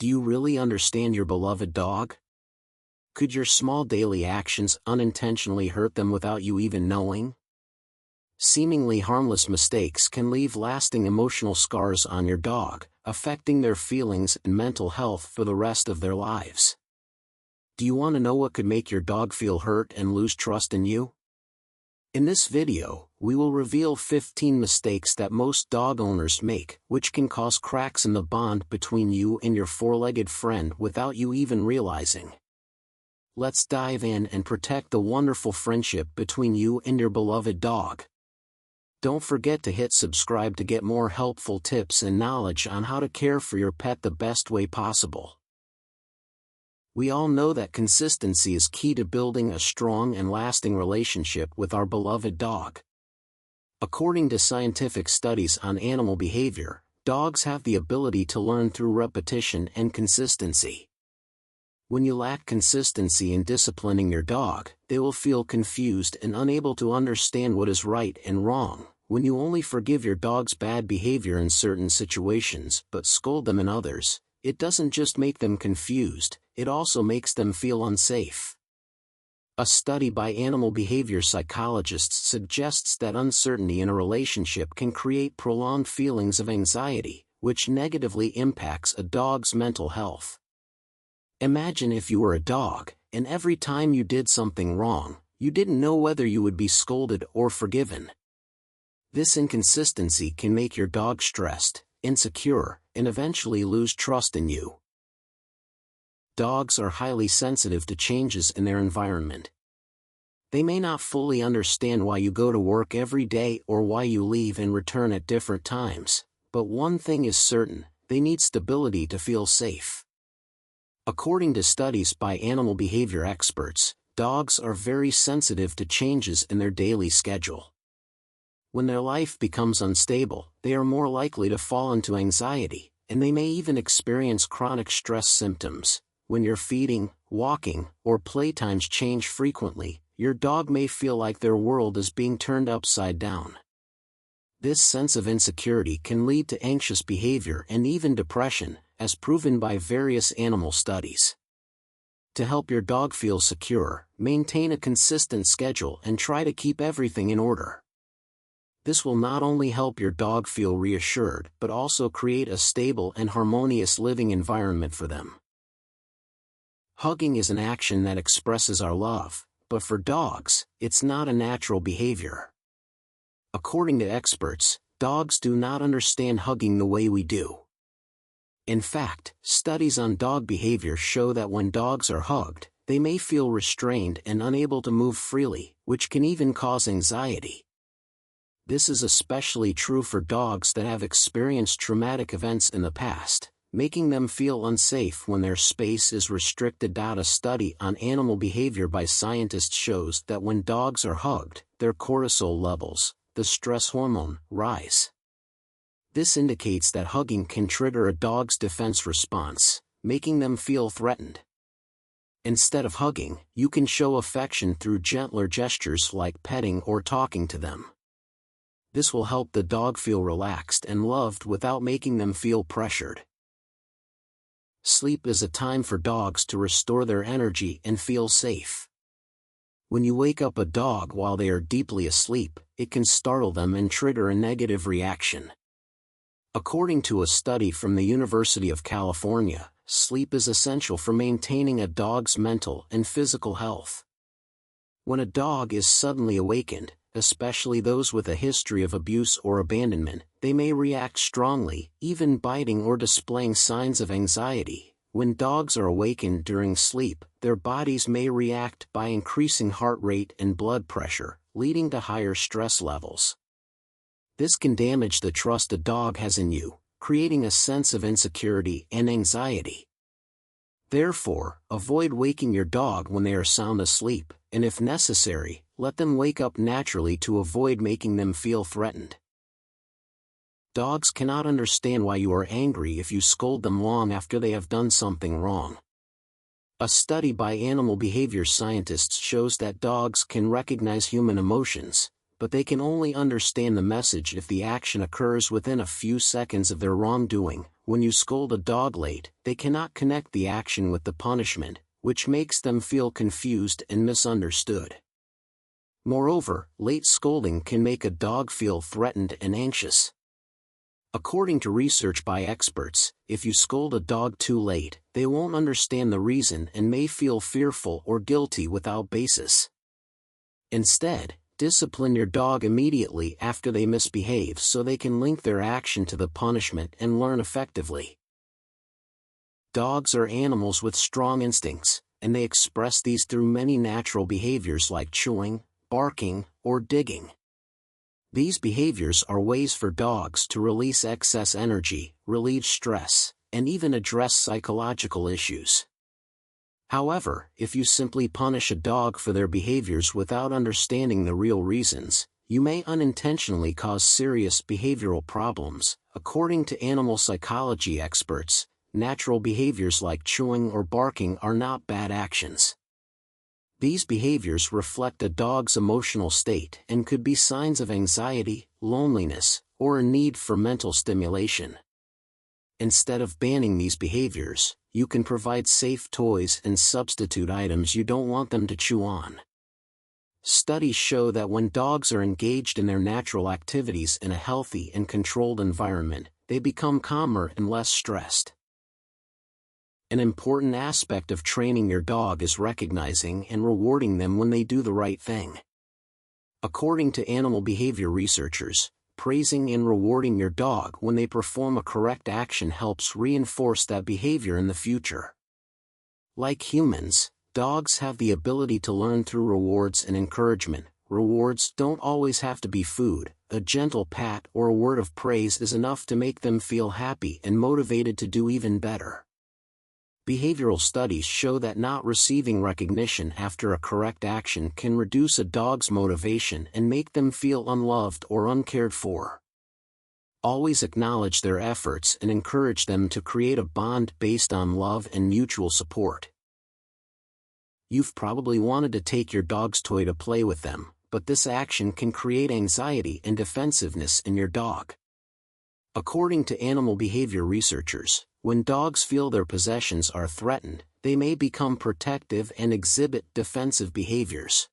Do you really understand your beloved dog? Could your small daily actions unintentionally hurt them without you even knowing? Seemingly harmless mistakes can leave lasting emotional scars on your dog, affecting their feelings and mental health for the rest of their lives. Do you want to know what could make your dog feel hurt and lose trust in you? In this video, we will reveal 15 mistakes that most dog owners make, which can cause cracks in the bond between you and your four-legged friend without you even realizing. Let's dive in and protect the wonderful friendship between you and your beloved dog. Don't forget to hit subscribe to get more helpful tips and knowledge on how to care for your pet the best way possible. We all know that consistency is key to building a strong and lasting relationship with our beloved dog. According to scientific studies on animal behavior, dogs have the ability to learn through repetition and consistency. When you lack consistency in disciplining your dog, they will feel confused and unable to understand what is right and wrong. When you only forgive your dog's bad behavior in certain situations but scold them in others, it doesn't just make them confused, it also makes them feel unsafe. A study by animal behavior psychologists suggests that uncertainty in a relationship can create prolonged feelings of anxiety, which negatively impacts a dog's mental health. Imagine if you were a dog, and every time you did something wrong, you didn't know whether you would be scolded or forgiven. This inconsistency can make your dog stressed, insecure, and eventually lose trust in you. Dogs are highly sensitive to changes in their environment. They may not fully understand why you go to work every day or why you leave and return at different times, but one thing is certain: they need stability to feel safe. According to studies by animal behavior experts, dogs are very sensitive to changes in their daily schedule. When their life becomes unstable, they are more likely to fall into anxiety, and they may even experience chronic stress symptoms. When your feeding, walking, or playtimes change frequently, your dog may feel like their world is being turned upside down. This sense of insecurity can lead to anxious behavior and even depression, as proven by various animal studies. To help your dog feel secure, maintain a consistent schedule and try to keep everything in order. This will not only help your dog feel reassured but also create a stable and harmonious living environment for them. Hugging is an action that expresses our love, but for dogs, it's not a natural behavior. According to experts, dogs do not understand hugging the way we do. In fact, studies on dog behavior show that when dogs are hugged, they may feel restrained and unable to move freely, which can even cause anxiety. This is especially true for dogs that have experienced traumatic events in the past, making them feel unsafe when their space is restricted. A study on animal behavior by scientists shows that when dogs are hugged, their cortisol levels, the stress hormone, rise. This indicates that hugging can trigger a dog's defense response, making them feel threatened. Instead of hugging, you can show affection through gentler gestures like petting or talking to them. This will help the dog feel relaxed and loved without making them feel pressured. Sleep is a time for dogs to restore their energy and feel safe. When you wake up a dog while they are deeply asleep, it can startle them and trigger a negative reaction. According to a study from the University of California, sleep is essential for maintaining a dog's mental and physical health. When a dog is suddenly awakened, especially those with a history of abuse or abandonment, they may react strongly, even biting or displaying signs of anxiety. When dogs are awakened during sleep, their bodies may react by increasing heart rate and blood pressure, leading to higher stress levels. This can damage the trust a dog has in you, creating a sense of insecurity and anxiety. Therefore, avoid waking your dog when they are sound asleep, and if necessary, let them wake up naturally to avoid making them feel threatened. Dogs cannot understand why you are angry if you scold them long after they have done something wrong. A study by animal behavior scientists shows that dogs can recognize human emotions, but they can only understand the message if the action occurs within a few seconds of their wrongdoing, when you scold a dog late, they cannot connect the action with the punishment, which makes them feel confused and misunderstood. Moreover, late scolding can make a dog feel threatened and anxious. According to research by experts, if you scold a dog too late, they won't understand the reason and may feel fearful or guilty without basis. Instead, discipline your dog immediately after they misbehave so they can link their action to the punishment and learn effectively. Dogs are animals with strong instincts, and they express these through many natural behaviors like chewing, barking, or digging. These behaviors are ways for dogs to release excess energy, relieve stress, and even address psychological issues. However, if you simply punish a dog for their behaviors without understanding the real reasons, you may unintentionally cause serious behavioral problems. According to animal psychology experts, natural behaviors like chewing or barking are not bad actions. These behaviors reflect a dog's emotional state and could be signs of anxiety, loneliness, or a need for mental stimulation. Instead of banning these behaviors, you can provide safe toys and substitute items you don't want them to chew on. Studies show that when dogs are engaged in their natural activities in a healthy and controlled environment, they become calmer and less stressed. An important aspect of training your dog is recognizing and rewarding them when they do the right thing. According to animal behavior researchers, praising and rewarding your dog when they perform a correct action helps reinforce that behavior in the future. Like humans, dogs have the ability to learn through rewards and encouragement. Rewards don't always have to be food. A gentle pat or a word of praise is enough to make them feel happy and motivated to do even better. Behavioral studies show that not receiving recognition after a correct action can reduce a dog's motivation and make them feel unloved or uncared for. Always acknowledge their efforts and encourage them to create a bond based on love and mutual support. You've probably wanted to take your dog's toy to play with them, but this action can create anxiety and defensiveness in your dog. According to animal behavior researchers, when dogs feel their possessions are threatened, they may become protective and exhibit defensive behaviors.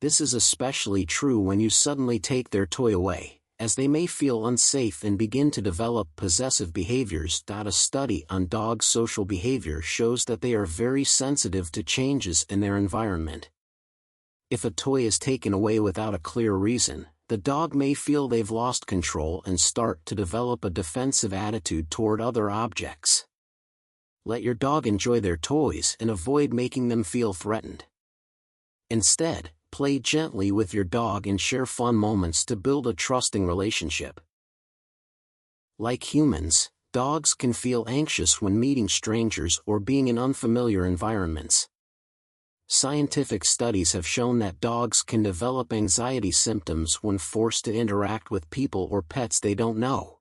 This is especially true when you suddenly take their toy away, as they may feel unsafe and begin to develop possessive behaviors. A study on dogs' social behavior shows that they are very sensitive to changes in their environment. If a toy is taken away without a clear reason, the dog may feel they've lost control and start to develop a defensive attitude toward other objects. Let your dog enjoy their toys and avoid making them feel threatened. Instead, play gently with your dog and share fun moments to build a trusting relationship. Like humans, dogs can feel anxious when meeting strangers or being in unfamiliar environments. Scientific studies have shown that dogs can develop anxiety symptoms when forced to interact with people or pets they don't know.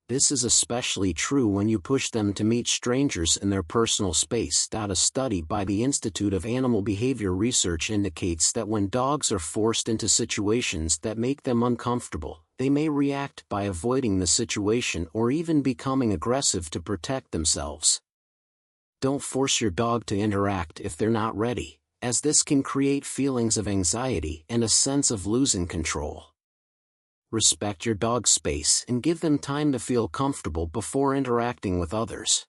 This is especially true when you push them to meet strangers in their personal space. A study by the Institute of Animal Behavior Research indicates that when dogs are forced into situations that make them uncomfortable, they may react by avoiding the situation or even becoming aggressive to protect themselves. Don't force your dog to interact if they're not ready, as this can create feelings of anxiety and a sense of losing control. Respect your dog's space and give them time to feel comfortable before interacting with others.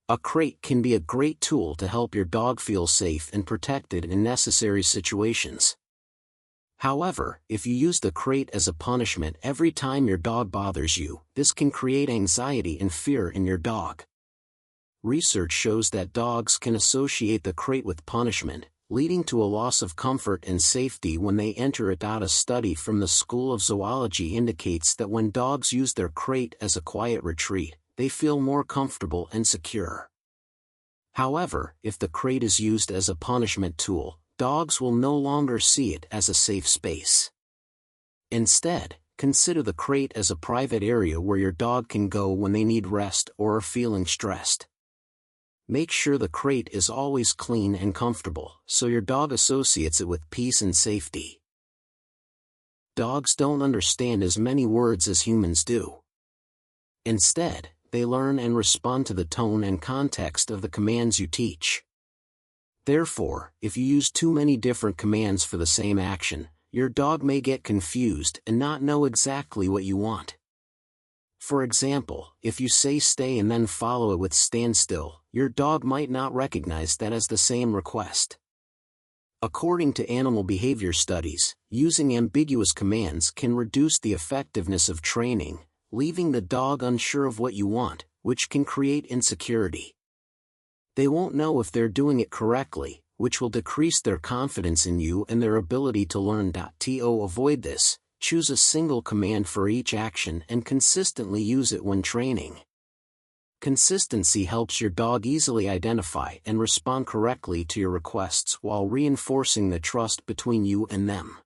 A crate can be a great tool to help your dog feel safe and protected in necessary situations. However, if you use the crate as a punishment every time your dog bothers you, this can create anxiety and fear in your dog. Research shows that dogs can associate the crate with punishment, leading to a loss of comfort and safety when they enter it. A study from the School of Zoology indicates that when dogs use their crate as a quiet retreat, they feel more comfortable and secure. However, if the crate is used as a punishment tool, dogs will no longer see it as a safe space. Instead, consider the crate as a private area where your dog can go when they need rest or are feeling stressed. Make sure the crate is always clean and comfortable, so your dog associates it with peace and safety. Dogs don't understand as many words as humans do. Instead, they learn and respond to the tone and context of the commands you teach. Therefore, if you use too many different commands for the same action, your dog may get confused and not know exactly what you want. For example, if you say stay and then follow it with stand still, your dog might not recognize that as the same request. According to animal behavior studies, using ambiguous commands can reduce the effectiveness of training, leaving the dog unsure of what you want, which can create insecurity. They won't know if they're doing it correctly, which will decrease their confidence in you and their ability to learn. To avoid this, choose a single command for each action and consistently use it when training. Consistency helps your dog easily identify and respond correctly to your requests while reinforcing the trust between you and them.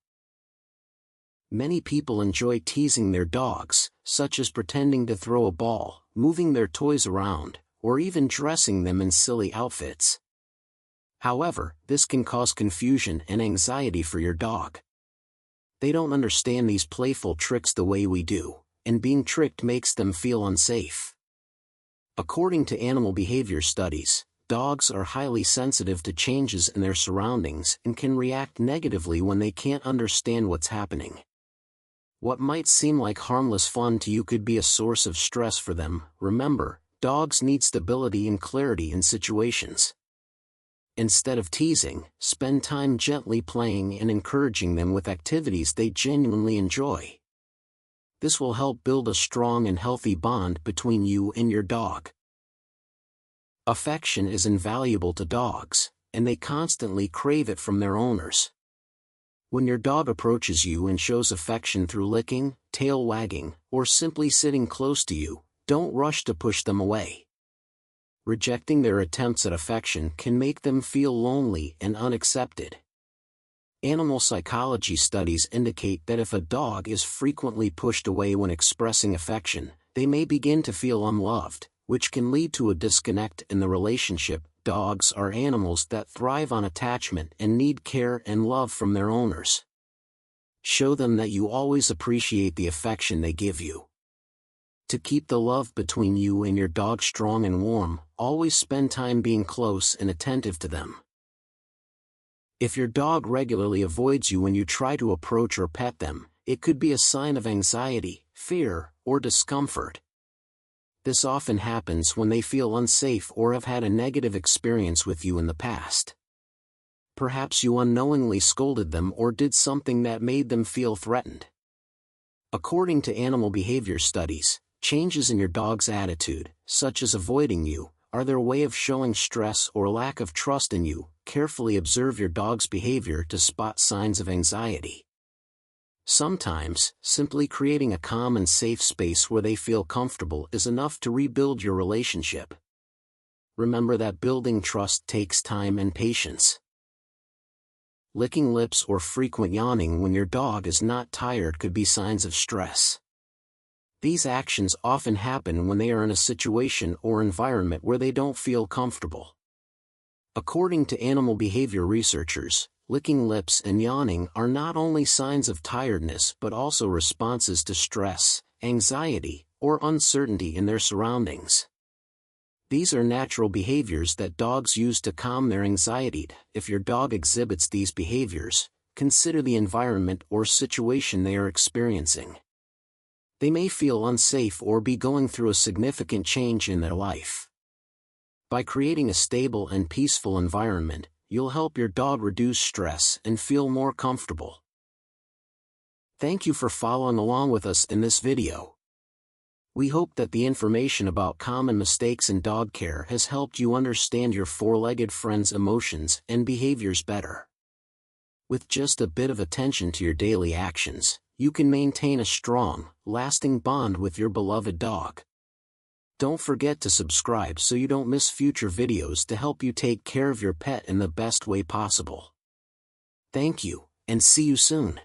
Many people enjoy teasing their dogs, such as pretending to throw a ball, moving their toys around, or even dressing them in silly outfits. However, this can cause confusion and anxiety for your dog. They don't understand these playful tricks the way we do, and being tricked makes them feel unsafe. According to animal behavior studies, dogs are highly sensitive to changes in their surroundings and can react negatively when they can't understand what's happening. What might seem like harmless fun to you could be a source of stress for them. Remember, dogs need stability and clarity in situations. Instead of teasing, spend time gently playing and encouraging them with activities they genuinely enjoy. This will help build a strong and healthy bond between you and your dog. Affection is invaluable to dogs, and they constantly crave it from their owners. When your dog approaches you and shows affection through licking, tail wagging, or simply sitting close to you, don't rush to push them away. Rejecting their attempts at affection can make them feel lonely and unaccepted. Animal psychology studies indicate that if a dog is frequently pushed away when expressing affection, they may begin to feel unloved, which can lead to a disconnect in the relationship. Dogs are animals that thrive on attachment and need care and love from their owners. Show them that you always appreciate the affection they give you. To keep the love between you and your dog strong and warm, always spend time being close and attentive to them. If your dog regularly avoids you when you try to approach or pet them, it could be a sign of anxiety, fear, or discomfort. This often happens when they feel unsafe or have had a negative experience with you in the past. Perhaps you unknowingly scolded them or did something that made them feel threatened. According to animal behavior studies, changes in your dog's attitude, such as avoiding you, are their way of showing stress or lack of trust in you. Carefully observe your dog's behavior to spot signs of anxiety. Sometimes, simply creating a calm and safe space where they feel comfortable is enough to rebuild your relationship. Remember that building trust takes time and patience. Licking lips or frequent yawning when your dog is not tired could be signs of stress. These actions often happen when they are in a situation or environment where they don't feel comfortable. According to animal behavior researchers, licking lips and yawning are not only signs of tiredness but also responses to stress, anxiety, or uncertainty in their surroundings. These are natural behaviors that dogs use to calm their anxiety. If your dog exhibits these behaviors, consider the environment or situation they are experiencing. They may feel unsafe or be going through a significant change in their life. By creating a stable and peaceful environment, you'll help your dog reduce stress and feel more comfortable. Thank you for following along with us in this video. We hope that the information about common mistakes in dog care has helped you understand your four-legged friend's emotions and behaviors better. With just a bit of attention to your daily actions, you can maintain a strong, lasting bond with your beloved dog. Don't forget to subscribe so you don't miss future videos to help you take care of your pet in the best way possible. Thank you, and see you soon.